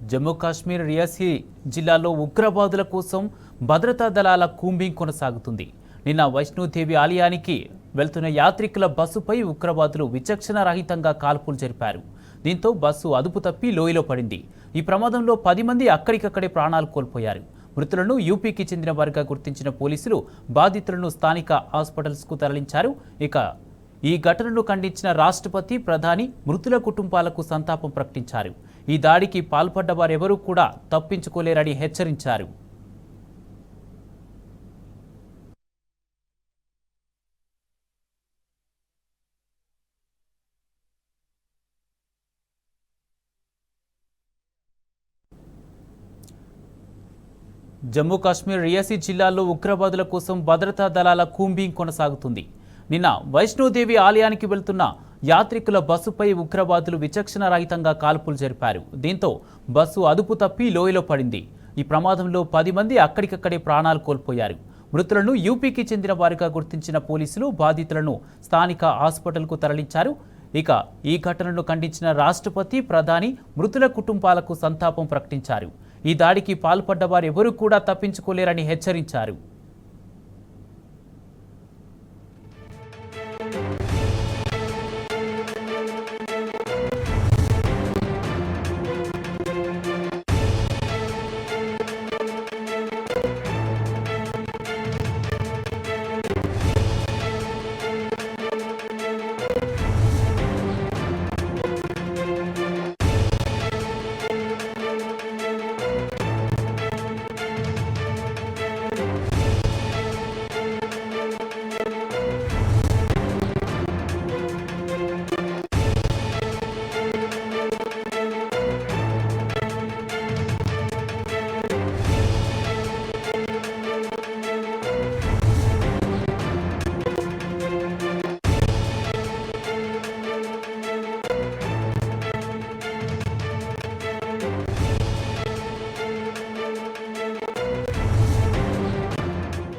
జమ్మూ కాశ్మీర్ రియాసీ జిల్లాలో ఉగ్రవాదుల కోసం భద్రతా దళాల కూంబింగ్ కొనసాగుతుంది. నిన్న వైష్ణోదేవి ఆలయానికి వెళ్తున్న యాత్రికుల బస్సుపై ఉగ్రవాదులు విచక్షణ రహితంగా కాల్పులు జరిపారు. దీంతో బస్సు అదుపు తప్పి లోయలో పడింది. ఈ ప్రమాదంలో 10 మంది అక్కడికక్కడే ప్రాణాలు కోల్పోయారు. మృతులను యూపీకి చెందిన వారిగా గుర్తించిన పోలీసులు బాధితులను స్థానిక హాస్పిటల్స్కు తరలించారు. ఇక ఈ ఘటనను ఖండించిన రాష్ట్రపతి, ప్రధాని మృతుల కుటుంబాలకు సంతాపం ప్రకటించారు. ఈ దాడికి పాల్పడ్డ వారెవరూ కూడా తప్పించుకోలేరని హెచ్చరించారు. జమ్మూ కాశ్మీర్ రియాసీ జిల్లాలో ఉగ్రవాదుల కోసం భద్రతా దళాల కూంబింగ్ కొనసాగుతుంది. నిన్న వైష్ణోదేవి ఆలయానికి వెళ్తున్న యాత్రికుల బస్సుపై ఉగ్రవాదులు విచక్షణ రహితంగా కాల్పులు జరిపారు. దీంతో బస్సు అదుపు తప్పి లోయలో పడింది. ఈ ప్రమాదంలో 10 మంది అక్కడికక్కడే ప్రాణాలు కోల్పోయారు. మృతులను యూపీకి చెందిన వారిగా గుర్తించిన పోలీసులు బాధితులను స్థానిక హాస్పిటల్కు తరలించారు. ఇక ఈ ఘటనను ఖండించిన రాష్ట్రపతి, ప్రధాని మృతుల కుటుంబాలకు సంతాపం ప్రకటించారు. ఈ దాడికి పాల్పడ్డ వారెవరూ కూడా తప్పించుకోలేరని హెచ్చరించారు.